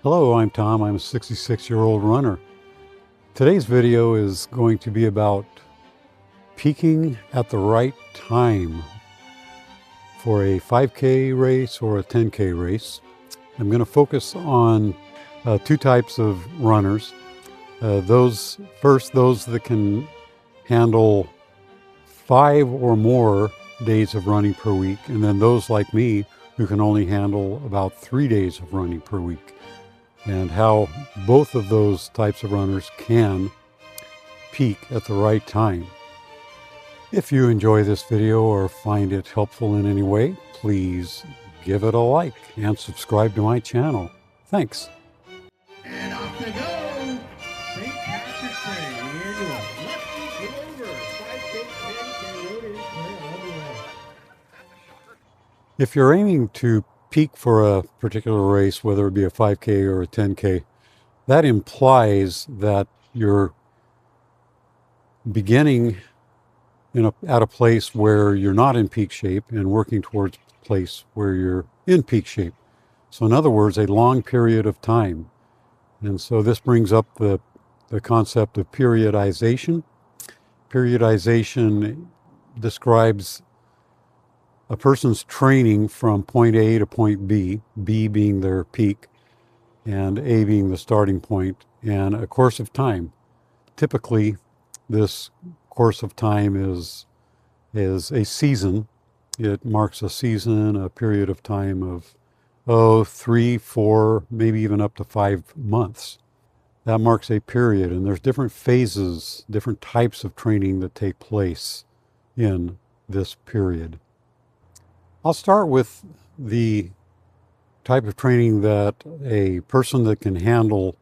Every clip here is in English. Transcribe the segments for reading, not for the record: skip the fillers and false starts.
Hello, I'm Tom. I'm a 66-year-old runner. Today's video is going to be about peaking at the right time for a 5K race or a 10K race. I'm going to focus on two types of runners. Those that can handle 5 or more days of running per week, and then those like me who can only handle about 3 days of running per week, and how both of those types of runners can peak at the right time. If you enjoy this video or find it helpful in any way, please give it a like and subscribe to my channel. Thanks. And off they go! St. Patrick's Day, the annual Lucky Rover 5K 10K loading all the way. If you're aiming to peak for a particular race, whether it be a 5K or a 10K, that implies that you're beginning at a place where you're not in peak shape and working towards a place where you're in peak shape. So in other words, a long period of time. And so this brings up the concept of periodization. Periodization describes a person's training from point A to point B, B being their peak and A being the starting point, and a course of time. Typically, this course of time is a season. It marks a season, a period of time of 3, 4, maybe even up to 5 months. That marks a period, and there's different phases, different types of training that take place in this period. I'll start with the type of training that a person that can handle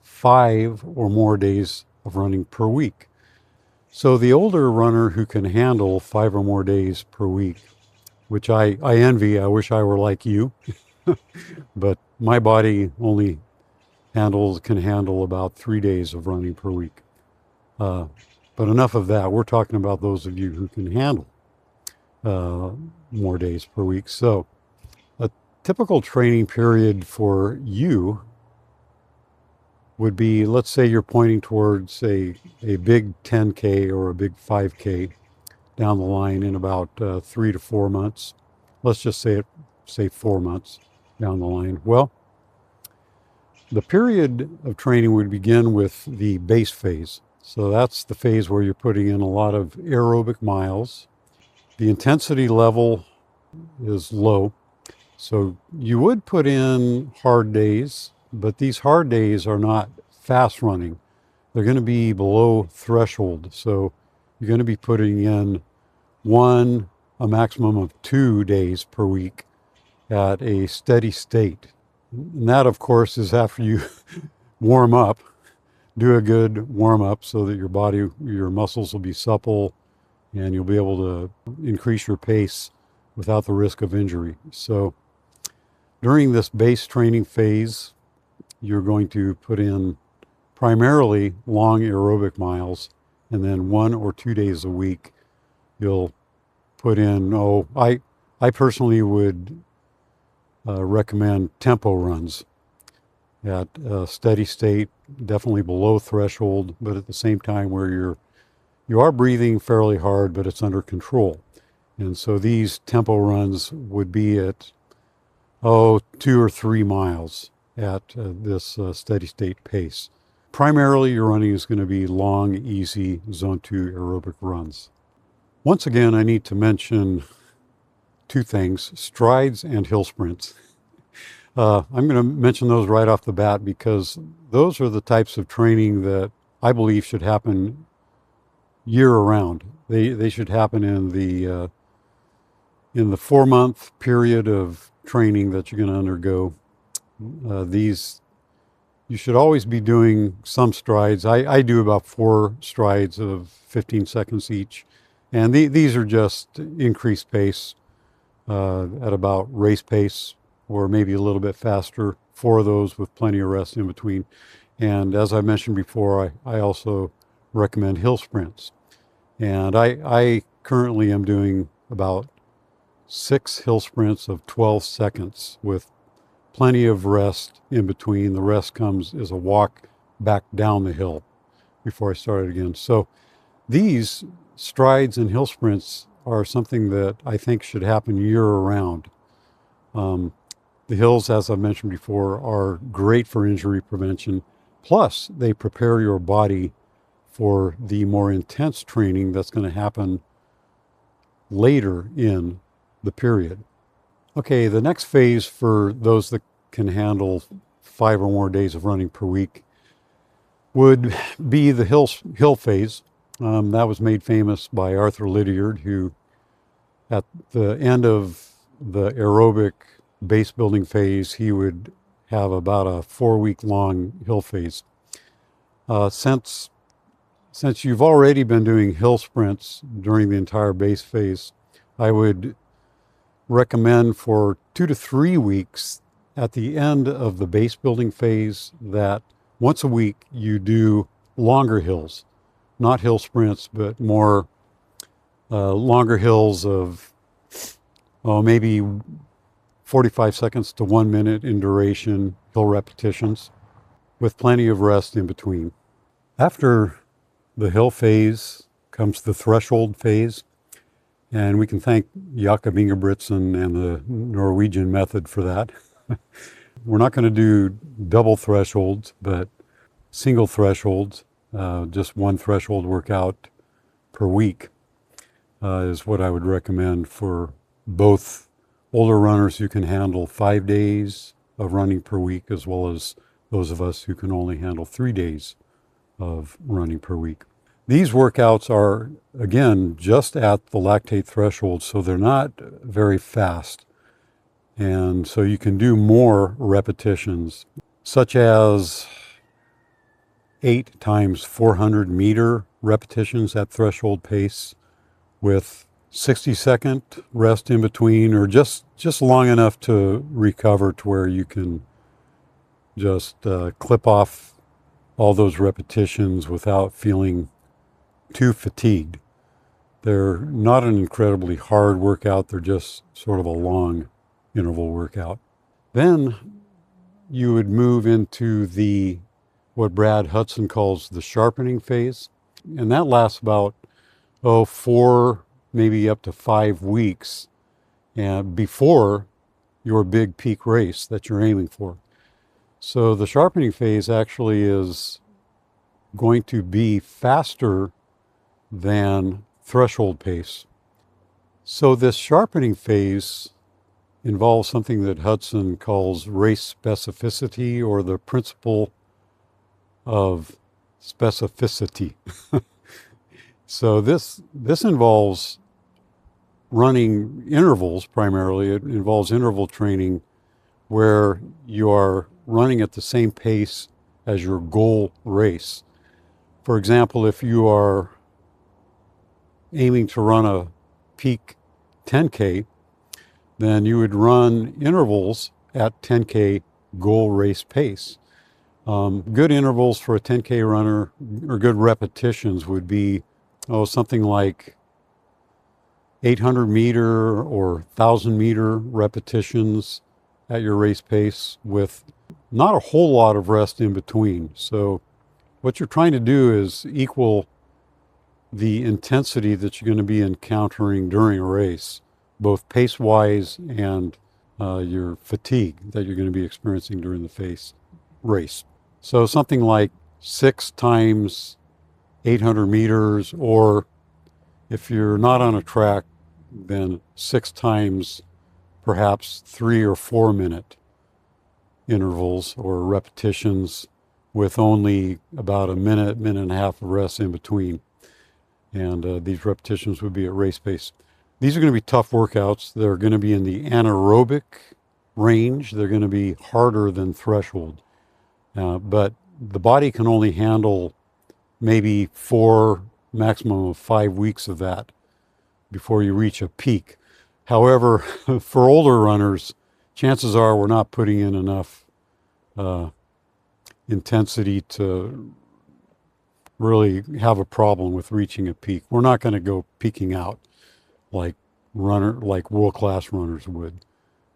5 or more days of running per week. So the older runner who can handle 5 or more days per week, which I envy, I wish I were like you, but my body only can handle about 3 days of running per week. But enough of that. We're talking about those of you who can handle more days per week. So a typical training period for you would be, let's say you're pointing towards a big 10K or a big 5K down the line in about 3 to 4 months. Let's just say 4 months down the line. Well, the period of training would begin with the base phase. So that's the phase where you're putting in a lot of aerobic miles. The intensity level is low. So you would put in hard days, but these hard days are not fast running. They're going to be below threshold. So you're going to be putting in a maximum of 2 days per week at a steady state. And that, of course, is after you warm up, do a good warm up so that your muscles will be supple and you'll be able to increase your pace without the risk of injury. So during this base training phase, you're going to put in primarily long aerobic miles, and then 1 or 2 days a week you'll put in, I personally would recommend tempo runs at a steady state, definitely below threshold, but at the same time where you are breathing fairly hard, but it's under control. And so these tempo runs would be at 2 or 3 miles at this steady state pace. Primarily your running is going to be long, easy zone 2 aerobic runs. Once again, I need to mention 2 things: strides and hill sprints. I'm going to mention those right off the bat because those are the types of training that I believe should happen year around. They should happen in the 4-month period of training that you're going to undergo. You should always be doing some strides. I do about 4 strides of 15 seconds each, and these are just increased pace at about race pace, or maybe a little bit faster. 4 of those with plenty of rest in between. And as I mentioned before, I also recommend hill sprints. And I currently am doing about 6 hill sprints of 12 seconds with plenty of rest in between. The rest comes as a walk back down the hill before I started again. So these strides and hill sprints are something that I think should happen year round. The hills, as I mentioned before, are great for injury prevention. Plus, they prepare your body for the more intense training that's going to happen later in the period. Okay, the next phase for those that can handle 5 or more days of running per week would be the hill phase. That was made famous by Arthur Lydiard, who at the end of the aerobic base building phase, he would have about a 4-week long hill phase. Since you've already been doing hill sprints during the entire base phase, I would recommend for 2 to 3 weeks at the end of the base building phase that once a week you do longer hills, not hill sprints, but more longer hills of maybe 45 seconds to 1 minute in duration, hill repetitions, with plenty of rest in between. After the hill phase comes the threshold phase, and we can thank Jakob Ingebrigtsen and the Norwegian method for that. We're not going to do double thresholds, but single thresholds, just one threshold workout per week is what I would recommend for both older runners who can handle 5 days of running per week, as well as those of us who can only handle 3 days of running per week. These workouts are, again, just at the lactate threshold, so they're not very fast. And so you can do more repetitions, such as 8 times 400 meter repetitions at threshold pace with 60-second rest in between, or just long enough to recover to where you can just clip off all those repetitions without feeling too fatigued. They're not an incredibly hard workout, they're just sort of a long interval workout. Then you would move into what Brad Hudson calls the sharpening phase, and that lasts about 4, maybe up to 5 weeks before your big peak race that you're aiming for. So the sharpening phase actually is going to be faster than threshold pace. So this sharpening phase involves something that Hudson calls race specificity, or the principle of specificity. So this involves running intervals primarily. It involves interval training where you are running at the same pace as your goal race. For example, if you are aiming to run a peak 10K, then you would run intervals at 10K goal race pace. Good intervals for a 10K runner, or good repetitions, would be something like 800 meter or 1,000 meter repetitions at your race pace with not a whole lot of rest in between. So what you're trying to do is equal the intensity that you're going to be encountering during a race, both pace-wise and your fatigue that you're going to be experiencing during the race. So something like 6 times 800 meters, or if you're not on a track, then 6 times perhaps 3 or 4 minute intervals or repetitions with only about a minute and a half of rest in between. And these repetitions would be at race pace. These are going to be tough workouts. They're going to be in the anaerobic range. They're going to be harder than threshold. But the body can only handle maybe 4, maximum of 5 weeks of that before you reach a peak. However, for older runners, chances are we're not putting in enough intensity to really have a problem with reaching a peak. We're not going to go peaking out like world-class runners would.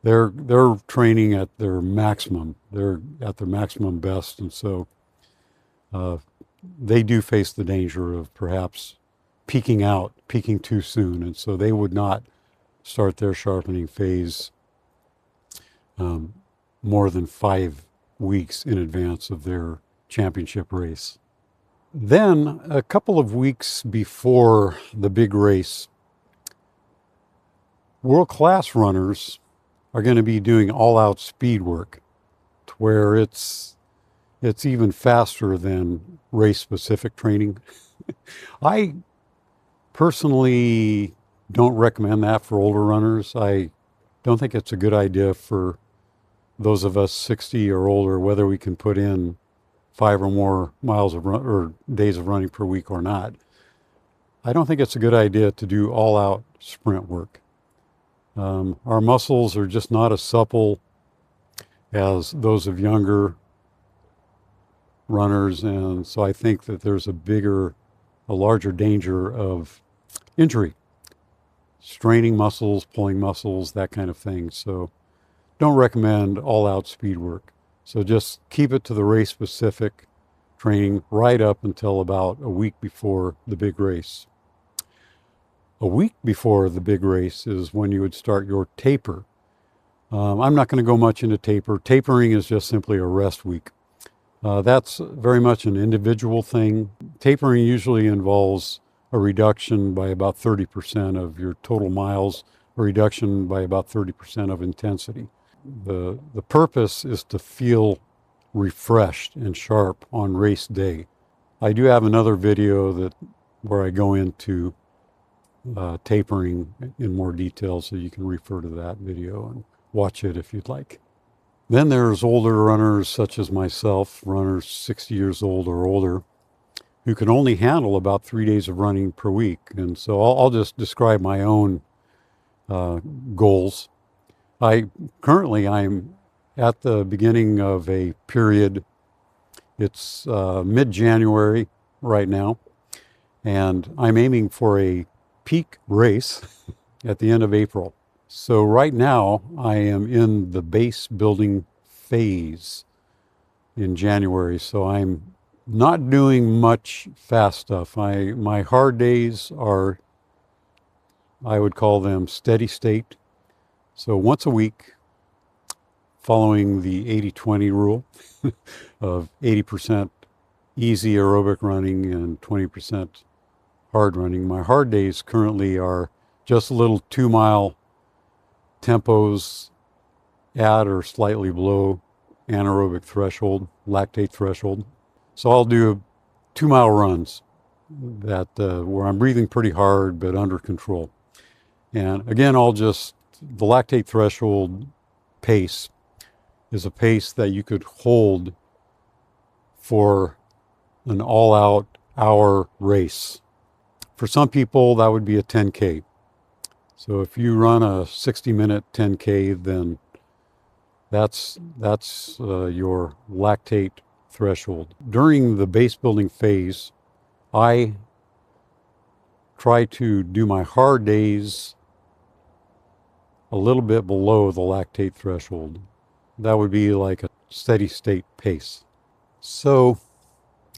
they're training at their maximum. They're at their maximum best, and so they do face the danger of perhaps peaking too soon, and so they would not start their sharpening phase more than 5 weeks in advance of their championship race. Then, a couple of weeks before the big race, world-class runners are going to be doing all-out speed work, to where it's even faster than race-specific training. I personally don't recommend that for older runners. I don't think it's a good idea for those of us 60 or older, whether we can put in 5 or more miles of run or days of running per week or not. I don't think it's a good idea to do all-out sprint work. Our muscles are just not as supple as those of younger runners, and so I think that there's a larger danger of injury, straining muscles, pulling muscles, that kind of thing. So don't recommend all-out speed work. So just keep it to the race-specific training right up until about a week before the big race. A week before the big race is when you would start your taper. I'm not going to go much into taper. Tapering is just simply a rest week. That's very much an individual thing. Tapering usually involves a reduction by about 30% of your total miles, a reduction by about 30% of intensity. The purpose is to feel refreshed and sharp on race day. I do have another video where I go into tapering in more detail, so you can refer to that video and watch it if you'd like. Then there's older runners such as myself, runners 60 years old or older, who can only handle about 3 days of running per week. And so I'll just describe my own goals. I'm at the beginning of a period. It's mid-January right now, and I'm aiming for a peak race at the end of April. So right now I am in the base building phase in January, so I'm not doing much fast stuff. My hard days are, I would call them steady state. So once a week, following the 80-20 rule of 80% easy aerobic running and 20% hard running. My hard days currently are just a little 2-mile tempos at or slightly below anaerobic threshold, lactate threshold. So I'll do 2-mile runs where I'm breathing pretty hard but under control. And again, the lactate threshold pace is a pace that you could hold for an all-out hour race. For some people, that would be a 10K. So if you run a 60-minute 10K, then that's your lactate threshold. During the base building phase, I try to do my hard days a little bit below the lactate threshold. That would be like a steady state pace. So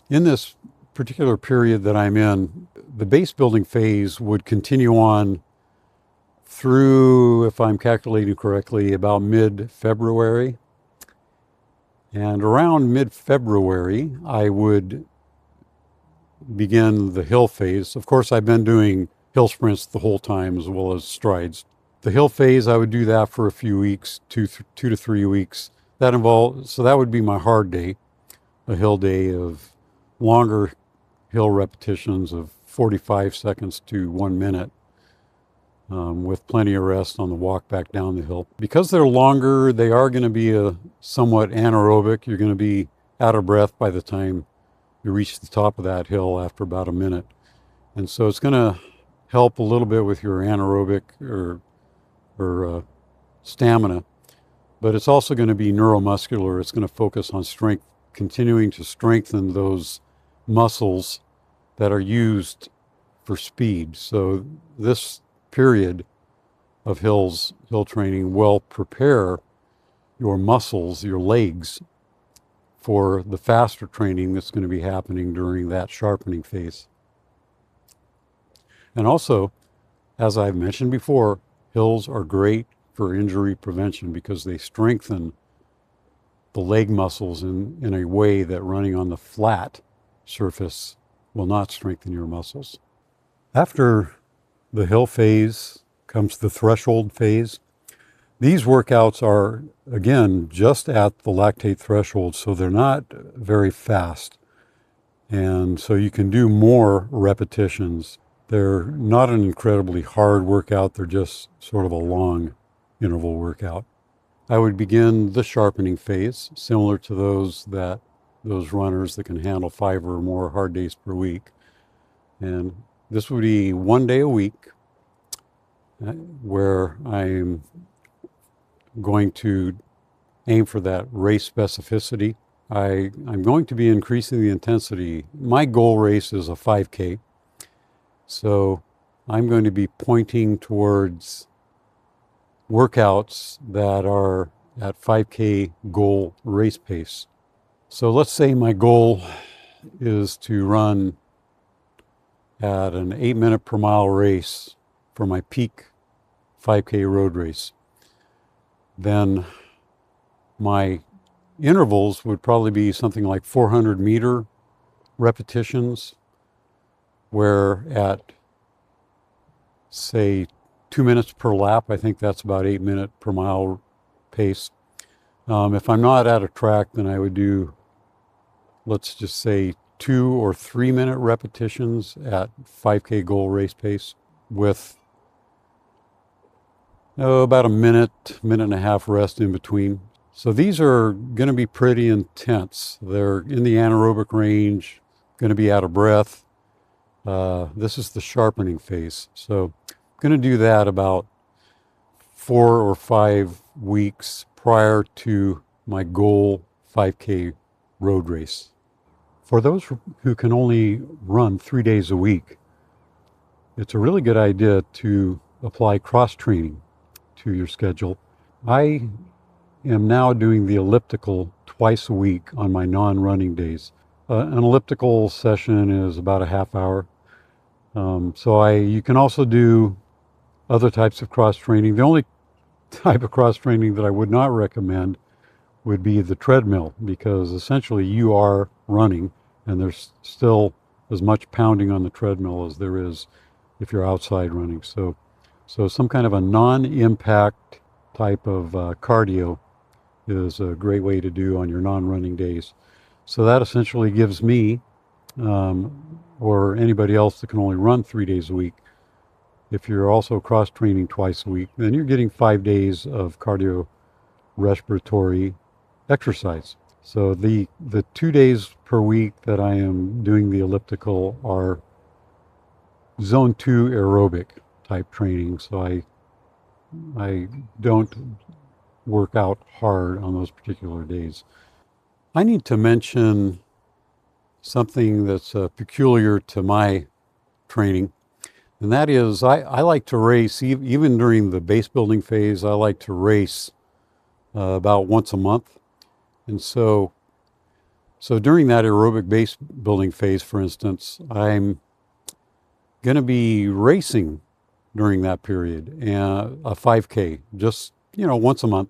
in this particular period that I'm in, the base building phase would continue on through, if I'm calculating correctly, about mid-February. And around mid-February, I would begin the hill phase. Of course, I've been doing hill sprints the whole time as well as strides. The hill phase, I would do that for a few weeks, 2 to 3 weeks. So that would be my hard day, a hill day of longer hill repetitions of 45 seconds to 1 minute, with plenty of rest on the walk back down the hill. Because they're longer, they are going to be somewhat anaerobic. You're going to be out of breath by the time you reach the top of that hill after about a minute. And so it's going to help a little bit with your anaerobic or stamina, but it's also going to be neuromuscular. It's going to focus on strength, continuing to strengthen those muscles that are used for speed. So this period of hill training will prepare your muscles, your legs, for the faster training that's going to be happening during that sharpening phase. And also, as I've mentioned before, hills are great for injury prevention because they strengthen the leg muscles in a way that running on the flat surface will not strengthen your muscles. After the hill phase comes the threshold phase. These workouts are, again, just at the lactate threshold, so they're not very fast. And so you can do more repetitions. They're not an incredibly hard workout, they're just sort of a long interval workout. I would begin the sharpening phase, similar to those runners that can handle 5 or more hard days per week. And this would be 1 day a week, where I'm going to aim for that race specificity. I'm going to be increasing the intensity. My goal race is a 5K. So I'm going to be pointing towards workouts that are at 5K goal race pace. So let's say my goal is to run at an 8-minute per mile race for my peak 5K road race. Then my intervals would probably be something like 400 meter repetitions, where at, say, 2 minutes per lap, I think that's about 8-minute per mile pace. If I'm not at a track, then I would do, let's just say, 2 or 3 minute repetitions at 5K goal race pace with about a minute and a half rest in between. So these are going to be pretty intense. They're in the anaerobic range, going to be out of breath. This is the sharpening phase. So I'm going to do that about 4 or 5 weeks prior to my goal 5K road race. For those who can only run 3 days a week, it's a really good idea to apply cross-training to your schedule. I am now doing the elliptical twice a week on my non-running days. An elliptical session is about a half hour. You can also do other types of cross-training. The only type of cross-training that I would not recommend would be the treadmill, because essentially you are running and there's still as much pounding on the treadmill as there is if you're outside running. So some kind of a non-impact type of cardio is a great way to do on your non-running days. So that essentially gives me, or anybody else that can only run 3 days a week, if you're also cross-training twice a week, then you're getting 5 days of cardio-respiratory exercise. So the 2 days per week that I am doing the elliptical are zone 2 aerobic type training. So I don't work out hard on those particular days. I need to mention something that's peculiar to my training, and that is I like to race, even during the base building phase, I like to race about once a month. And so during that aerobic base building phase, for instance, I'm going to be racing during that period, and a 5K, just, once a month.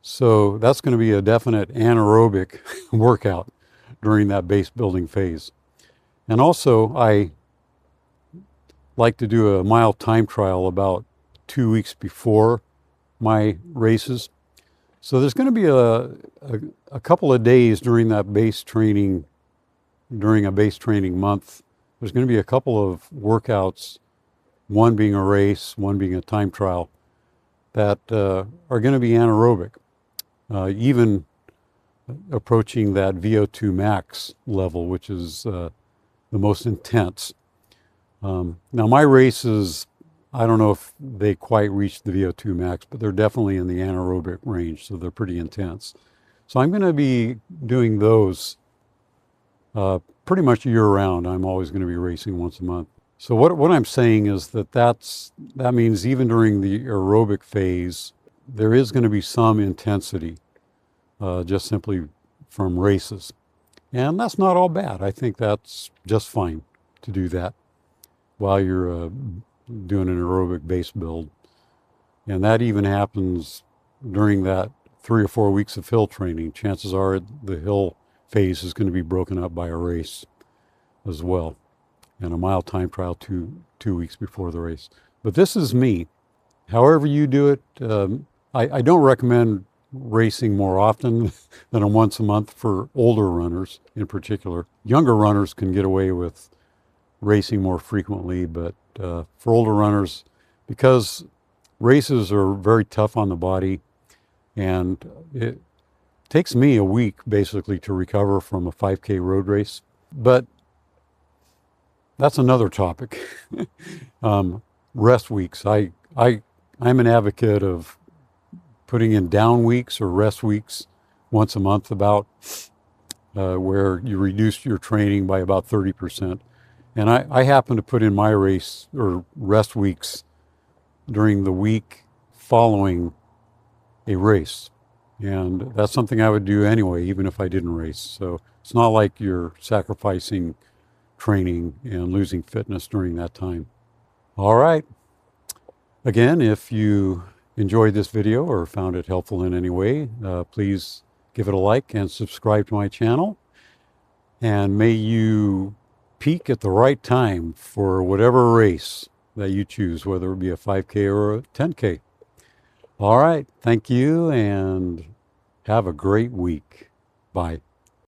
So that's going to be a definite anaerobic workout during that base building phase. And also, I like to do a mile time trial about 2 weeks before my races. So there's going to be a couple of days during a base training month. There's going to be a couple of workouts, one being a race, one being a time trial, that are going to be anaerobic, even approaching that VO2 max level, which is the most intense. Now my races, I don't know if they quite reach the VO2 max, but they're definitely in the anaerobic range, so they're pretty intense. So I'm going to be doing those pretty much year round. I'm always going to be racing once a month. So what I'm saying is that means even during the aerobic phase, there is going to be some intensity, just simply from races. And that's not all bad. I think that's just fine to do that while you're doing an aerobic base build. And that even happens during that 3 or 4 weeks of hill training. Chances are the hill phase is going to be broken up by a race as well, and a mile time trial two weeks before the race. But this is me. However you do it, I don't recommend racing more often than once a month for older runners in particular. Younger runners can get away with racing more frequently, but for older runners, because races are very tough on the body, and it takes me a week basically to recover from a 5K road race. But that's another topic. Rest weeks. I'm an advocate of putting in down weeks or rest weeks once a month, about where you reduce your training by about 30%. And I happen to put in my race or rest weeks during the week following a race. And that's something I would do anyway, even if I didn't race. So it's not like you're sacrificing training and losing fitness during that time. All right. Again, if you enjoyed this video or found it helpful in any way, please give it a like and subscribe to my channel. And may you peak at the right time for whatever race that you choose, whether it be a 5K or a 10K. All right. Thank you and have a great week. Bye.